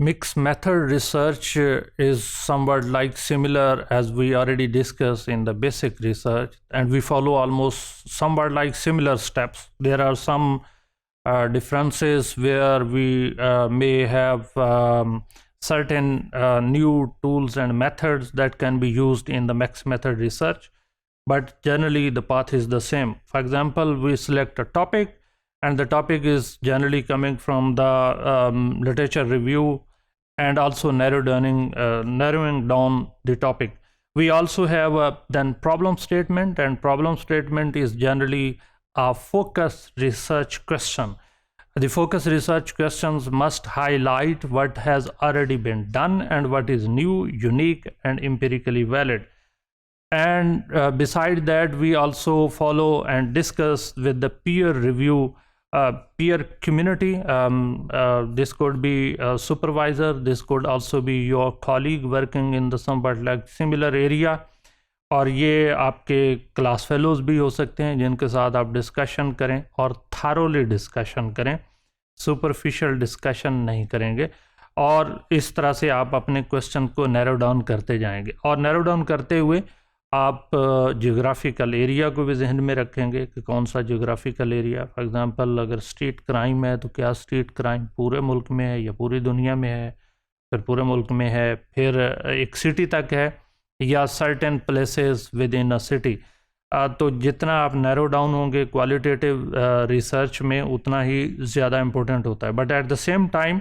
Mixed method research is somewhat like similar as we already discussed in the basic research, and we follow almost somewhat like similar steps. There are some differences where we may have certain new tools and methods that can be used in the mixed method research, but generally the path is the same. For example, we select a topic, and the topic is generally coming from the literature review and also narrowing down the topic. We also have a then problem statement, and problem statement is generally a focus research question. The focus research questions must highlight what has already been done and what is new, unique, and empirically valid. And beside that, we also follow and discuss with the peer review, peer community. This could be a supervisor, this could also be your colleague working in the somewhat like similar area, और ये आपके class fellows भी हो सकते हैं जिनके साथ आप डिस्कशन करें और थारोली डिस्कशन करें, सुपरफिशियल डिस्कशन नहीं करेंगे, और इस तरह से आप अपने क्वेश्चन को नैरो डाउन करते जाएंगे। और नैरो डाउन करते हुए आप जियोग्राफिकल एरिया को भी जहन में रखेंगे कि कौन सा जियोग्राफिकल एरिया। फॉर एग्जांपल, अगर स्ट्रीट क्राइम है तो क्या स्ट्रीट क्राइम पूरे मुल्क में है या पूरी दुनिया में है, फिर पूरे मुल्क में है, फिर एक सिटी तक है, या certain places with in a city. तो जितना आप नैरो डाउन होंगे क्वालिटेटिव रिसर्च में, उतना ही ज़्यादा इम्पोर्टेंट होता है। But at the same time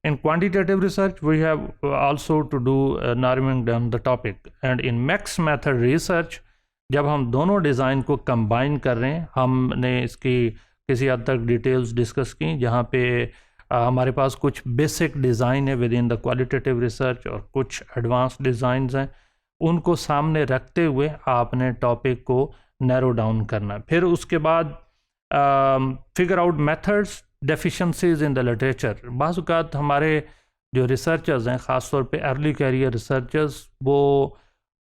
in quantitative research we have also to do narrowing down the topic, and in mixed method research जब हम दोनों डिज़ाइन को कंबाइन कर रहे हैं, हमने इसकी किसी हद तक डिटेल्स डिस्कस की, जहाँ पे हमारे पास कुछ बेसिक डिज़ाइन है with in the qualitative research और कुछ एडवांस डिज़ाइंस हैं, उनको सामने रखते हुए आपने टॉपिक को नैरो डाउन करना। फिर उसके बाद figure out methods, deficiencies in the literature. बाज़ औक़ात हमारे जो रिसर्चर्स हैं, ख़ास तौर पे अर्ली कैरियर रिसर्चर्स, वो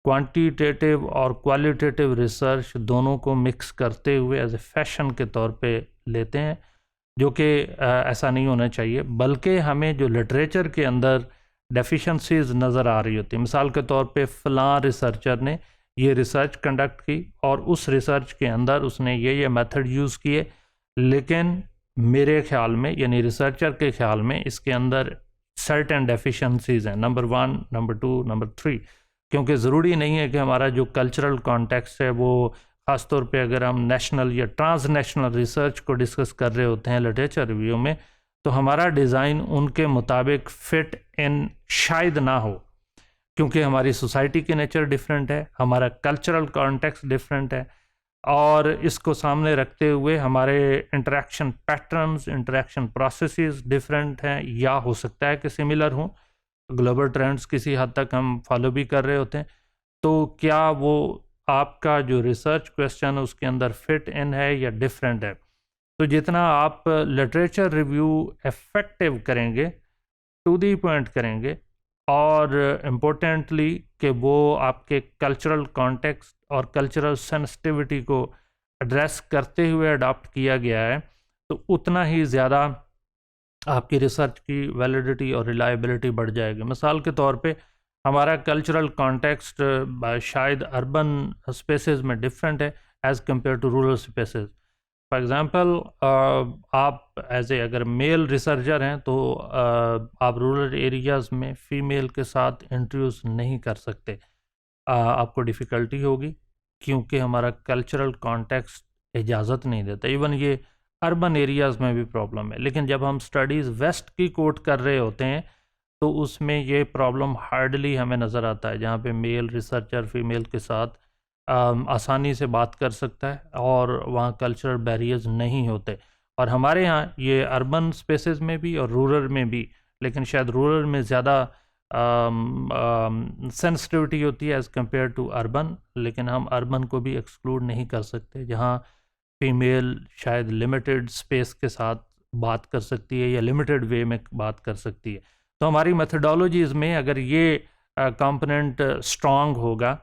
क्वांटिटेटिव और क्वालिटेटिव रिसर्च दोनों को मिक्स करते हुए एज ए फैशन के तौर पे लेते हैं, जो कि ऐसा नहीं होना चाहिए। बल्कि हमें जो लिटरेचर के अंदर डेफिशिएंसीज नज़र आ रही होती है, मिसाल के तौर पे फ़लाँ रिसर्चर ने ये रिसर्च कंडक्ट की और उस रिसर्च के अंदर उसने ये मेथड यूज़ किए, लेकिन मेरे ख्याल में, यानी रिसर्चर के ख्याल में, इसके अंदर सर्टेन डेफिशिएंसीज हैं, नंबर 1, नंबर 2, नंबर 3। क्योंकि ज़रूरी नहीं है कि हमारा जो कल्चरल कॉन्टेक्स्ट है वो, ख़ास तौर पे अगर हम नेशनल या ट्रांसनेशनल रिसर्च को डिस्कस कर रहे होते हैं लिटरेचर रिव्यू में, तो हमारा डिज़ाइन उनके मुताबिक फ़िट इन शायद ना हो, क्योंकि हमारी सोसाइटी की नेचर डिफरेंट है, हमारा कल्चरल कॉन्टेक्स्ट डिफरेंट है, और इसको सामने रखते हुए हमारे interaction patterns, interaction processes different हैं, या हो सकता है कि सिमिलर हों। ग्लोबल ट्रेंड्स किसी हद तक हम फॉलो भी कर रहे होते हैं, तो क्या वो आपका जो रिसर्च क्वेश्चन है उसके अंदर फिट इन है या डिफरेंट है। तो जितना आप लिटरेचर रिव्यू इफ़ेक्टिव करेंगे, टू दी पॉइंट करेंगे, और इम्पोर्टेंटली कि वो आपके कल्चरल कॉन्टेक्स्ट और कल्चरल सेंसिटिविटी को एड्रेस करते हुए अडॉप्ट किया गया है, तो उतना ही ज़्यादा आपकी रिसर्च की वैलिडिटी और रिलायबिलिटी बढ़ जाएगी। मिसाल के तौर पे हमारा कल्चरल कॉन्टेक्स्ट शायद अर्बन स्पेसेस में डिफरेंट है as compared to rural spaces. For example, आप एज ए अगर मेल रिसर्चर हैं तो आप रूरल एरियाज़ में फ़ीमेल के साथ इंट्रोड्यूस नहीं कर सकते, आपको डिफ़िकल्टी होगी, क्योंकि हमारा कल्चरल कॉन्टेक्स्ट इजाज़त नहीं देता। इवन ये अर्बन एरियाज़ में भी प्रॉब्लम है, लेकिन जब हम स्टडीज़ वेस्ट की कोट कर रहे होते हैं तो उसमें ये प्रॉब्लम हार्डली हमें नज़र आता है, जहाँ पे मेल रिसर्चर फ़ीमेल के साथ आसानी से बात कर सकता है और वहाँ कल्चरल बैरियर्स नहीं होते। और हमारे यहाँ ये अर्बन स्पेसेस में भी और रूरल में भी, लेकिन शायद रूरल में ज़्यादा सेंसिटिविटी होती है एज़ कम्पेयर टू अर्बन, लेकिन हम अर्बन को भी एक्सक्लूड नहीं कर सकते, जहाँ फीमेल शायद लिमिटेड स्पेस के साथ बात कर सकती है या लिमिटेड वे में बात कर सकती है। तो हमारी मेथडोलॉजीज़ में अगर ये कंपोनेंट स्ट्रॉन्ग होगा,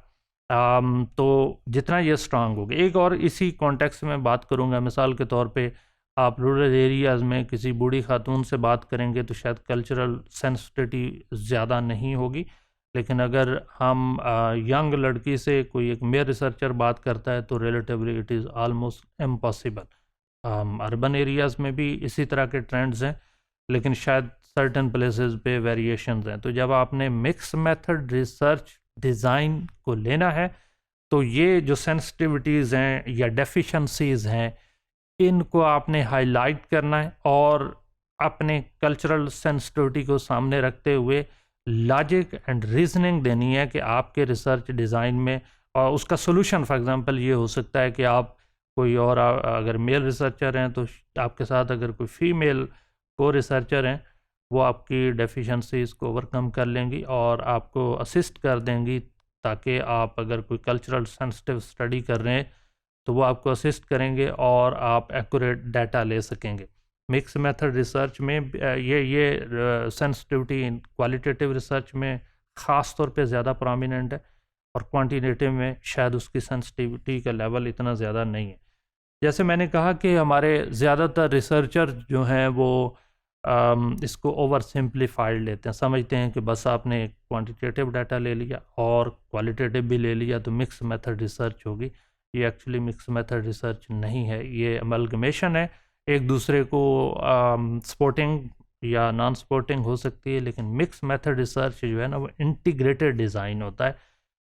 तो जितना ये स्ट्रांग होगा। एक और इसी कॉन्टेक्स्ट में बात करूँगा, मिसाल के तौर पे आप रूरल एरियाज़ में किसी बूढ़ी खातून से बात करेंगे तो शायद कल्चरल सेंसिटिविटी ज़्यादा नहीं होगी, लेकिन अगर हम यंग लड़की से कोई एक मेल रिसर्चर बात करता है तो relatively it is almost impossible. Urban areas में भी इसी तरह के ट्रेंड्स हैं, लेकिन शायद सर्टन प्लेसेस पे वेरिएशंस हैं। तो जब आपने मिक्स मेथड रिसर्च डिज़ाइन को लेना है तो ये जो सेंसिटिविटीज़ हैं या डेफिशिएंसीज़ हैं, इनको आपने हाईलाइट करना है और अपने कल्चरल सेंसिटिविटी को सामने रखते हुए लॉजिक एंड रीजनिंग देनी है कि आपके रिसर्च डिज़ाइन में, और उसका सोल्यूशन फॉर एग्जांपल ये हो सकता है कि आप कोई और अगर मेल रिसर्चर हैं तो आपके साथ अगर कोई फीमेल को रिसर्चर हैं, वो आपकी डेफिशिएंसीज़ को ओवरकम कर लेंगी और आपको असिस्ट कर देंगी, ताकि आप अगर कोई कल्चरल सेंसिटिव स्टडी कर रहे हैं तो वो आपको असिस्ट करेंगे और आप एक्यूरेट डाटा ले सकेंगे। मिक्स मेथड रिसर्च में ये सेंसिटिविटी क्वालिटेटिव रिसर्च में ख़ास तौर पे ज़्यादा प्रोमिनेंट है और क्वांटिटेटिव में शायद उसकी सेंसिटिविटी का लेवल इतना ज़्यादा नहीं है। जैसे मैंने कहा कि हमारे ज़्यादातर रिसर्चर जो हैं वो इसको ओवर सिंप्लीफाइड लेते हैं, समझते हैं कि बस आपने क्वांटिटेटिव डाटा ले लिया और क्वालिटेटिव भी ले लिया तो मिक्स मेथड रिसर्च होगी। ये एक्चुअली मिक्स मेथड रिसर्च नहीं है, ये अमलगमेशन है, एक दूसरे को सपोर्टिंग या नॉन सपोर्टिंग हो सकती है, लेकिन मिक्स मेथड रिसर्च जो है ना वो इंटीग्रेटेड डिज़ाइन होता है।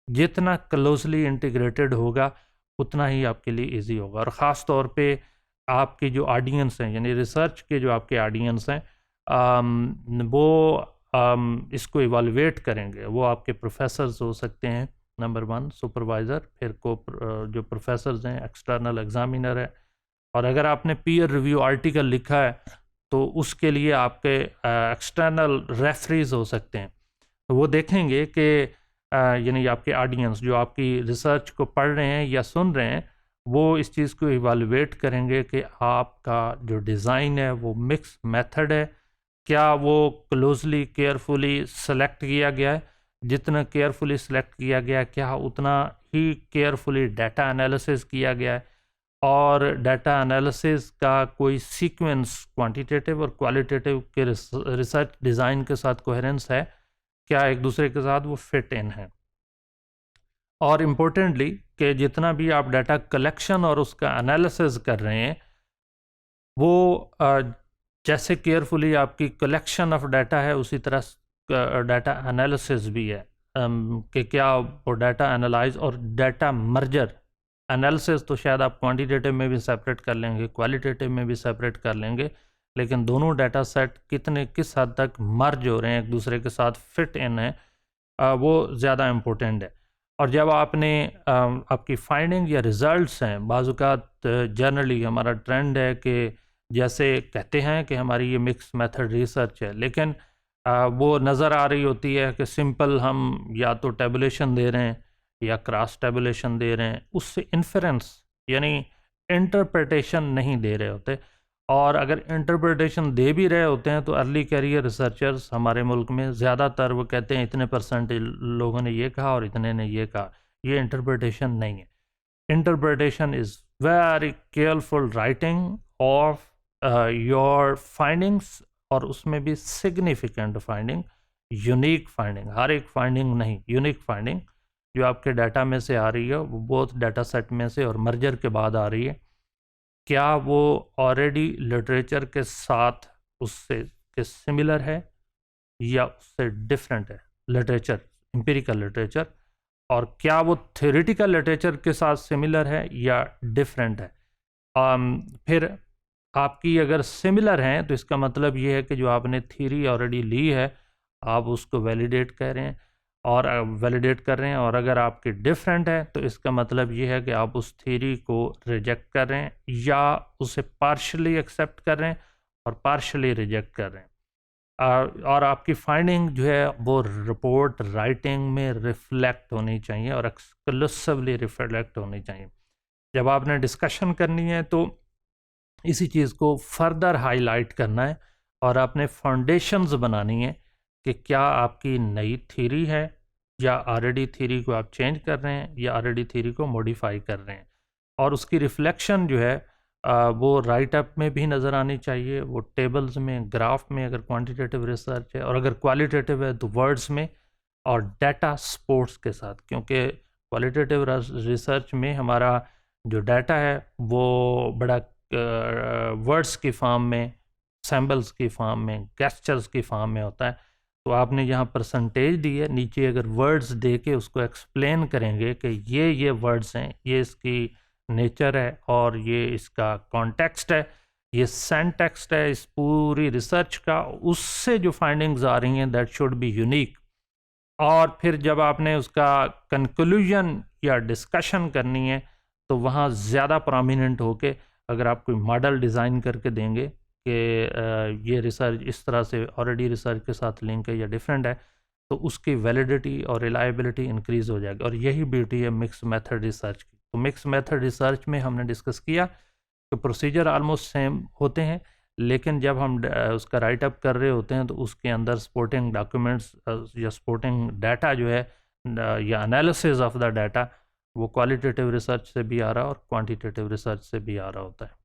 जितना क्लोजली इंटीग्रेटेड होगा उतना ही आपके लिए इजी होगा, और ख़ास तौर पे आपके जो ऑडियंस हैं, यानी रिसर्च के जो आपके ऑडियंस हैं, वो इसको इवालुएट करेंगे। वो आपके प्रोफेसर्स हो सकते हैं, नंबर 1 सुपरवाइज़र, फिर जो प्रोफेसर्स हैं, एक्सटर्नल एग्जामिनर है, और अगर आपने पीयर रिव्यू आर्टिकल लिखा है तो उसके लिए आपके एक्सटर्नल रेफरीज हो सकते हैं। तो वो देखेंगे कि यानी आपके ऑडियंस जो आपकी रिसर्च को पढ़ रहे हैं या सुन रहे हैं, वो इस चीज़ को इवालुएट करेंगे कि आपका जो डिज़ाइन है वो मिक्स मेथड है, क्या वो क्लोजली केयरफुली सेलेक्ट किया गया है, जितना केयरफुली सेलेक्ट किया गया क्या उतना ही केयरफुली डाटा एनालिसिस किया गया है, और डाटा एनालिसिस का कोई सीक्वेंस क्वांटिटेटिव और क्वालिटेटिव के रिसर्च डिज़ाइन के साथ कोहेरेंस है, क्या एक दूसरे के साथ वो फिट इन है। और इम्पोर्टेंटली कि जितना भी आप डाटा कलेक्शन और उसका एनालिसिस कर रहे हैं, वो जैसे केयरफुली आपकी कलेक्शन ऑफ डाटा है उसी तरह डाटा एनालिसिस भी है, कि क्या वो डाटा एनालाइज और डाटा मर्जर एनालिसिस तो शायद आप क्वांटिटेटिव में भी सेपरेट कर लेंगे, क्वालिटेटिव में भी सेपरेट कर लेंगे, लेकिन दोनों डाटा सेट किस हद तक मर्ज हो रहे हैं, एक दूसरे के साथ फिट इन है, वो ज़्यादा इम्पोर्टेंट है। और जब आपने आपकी फाइंडिंग या रिज़ल्ट्स हैं, बाज़-औक़ात जनरली हमारा ट्रेंड है कि जैसे कहते हैं कि हमारी ये मिक्स मेथड रिसर्च है, लेकिन वो नज़र आ रही होती है कि सिंपल हम या तो टेबुलेशन दे रहे हैं या क्रॉस टेबुलेशन दे रहे हैं, उससे इन्फरेंस यानी इंटरप्रिटेशन नहीं दे रहे होते। और अगर इंटरप्रिटेशन दे भी रहे होते हैं तो अर्ली कैरियर रिसर्चर्स हमारे मुल्क में ज़्यादातर वो कहते हैं इतने परसेंटेज लोगों ने ये कहा और इतने ने ये कहा। ये इंटरप्रिटेशन नहीं है। Interpretation is very careful writing of your findings, और उसमें भी सिग्निफिकेंट फाइंडिंग, यूनिक फाइंडिंग, हर एक फाइंडिंग नहीं, यूनिक फाइंडिंग जो आपके डाटा में से आ रही है, वो बोथ डाटा सेट में से और मर्जर के बाद आ रही है, क्या वो ऑलरेडी लिटरेचर के साथ उससे के सिमिलर है या उससे डिफरेंट है, लिटरेचर, एम्पिरिकल लिटरेचर, और क्या वो थ्योरेटिकल लिटरेचर के साथ सिमिलर है या डिफरेंट है। फिर आपकी अगर सिमिलर हैं तो इसका मतलब ये है कि जो आपने थ्योरी ऑलरेडी ली है आप उसको वैलिडेट कर रहे हैं और अगर आपकी डिफरेंट है तो इसका मतलब ये है कि आप उस थ्योरी को रिजेक्ट कर रहे हैं या उसे पार्शली एक्सेप्ट कर रहे हैं और पार्शली रिजेक्ट कर रहे हैं। और आपकी फाइंडिंग जो है वो रिपोर्ट राइटिंग में रिफ्लेक्ट होनी चाहिए और एक्सक्लूसिवली रिफ्लेक्ट होनी चाहिए। जब आपने डिस्कशन करनी है तो इसी चीज़ को फर्दर हाईलाइट करना है और आपने फाउंडेशंस बनानी है कि क्या आपकी नई थ्योरी है या ऑलरेडी थ्योरी को आप चेंज कर रहे हैं या ऑलरेडी थ्योरी को मॉडिफाई कर रहे हैं, और उसकी रिफ्लेक्शन जो है वो राइट अप में भी नज़र आनी चाहिए, वो टेबल्स में, ग्राफ में अगर क्वांटिटेटिव रिसर्च है, और अगर क्वालिटेटिव है तो वर्ड्स में और डाटा सपोर्ट्स के साथ, क्योंकि क्वालिटेटिव रिसर्च में हमारा जो डाटा है वो बड़ा वर्ड्स की फॉर्म में, सैम्बल्स की फॉर्म में, गेस्चर्स की फॉर्म में होता है। तो आपने यहाँ परसेंटेज दी है, नीचे अगर वर्ड्स दे के उसको एक्सप्लेन करेंगे कि ये वर्ड्स हैं, ये इसकी नेचर है और ये इसका कॉन्टेक्स्ट है, ये सेंटेक्स्ट है इस पूरी रिसर्च का, उससे जो फाइंडिंग्स आ रही हैं दैट शुड बी यूनिक। और फिर जब आपने उसका कंक्लूजन या डिस्कशन करनी है तो वहाँ ज़्यादा प्रोमिनेंट होके अगर आप कोई मॉडल डिज़ाइन करके देंगे कि ये रिसर्च इस तरह से ऑलरेडी रिसर्च के साथ लिंक है या डिफरेंट है, तो उसकी वैलिडिटी और रिलायबिलिटी इंक्रीज़ हो जाएगी। और यही ब्यूटी है मिक्स मेथड रिसर्च की। तो मिक्स मेथड रिसर्च में हमने डिस्कस किया कि प्रोसीजर ऑलमोस्ट सेम होते हैं, लेकिन जब हम उसका राइट अप कर रहे होते हैं तो उसके अंदर सपोर्टिंग डॉक्यूमेंट्स या सपोर्टिंग डाटा जो है या एनालिसिस ऑफ द डाटा वो क्वालिटेटिव रिसर्च से भी आ रहा है और क्वांटिटेटिव रिसर्च से भी आ रहा होता है।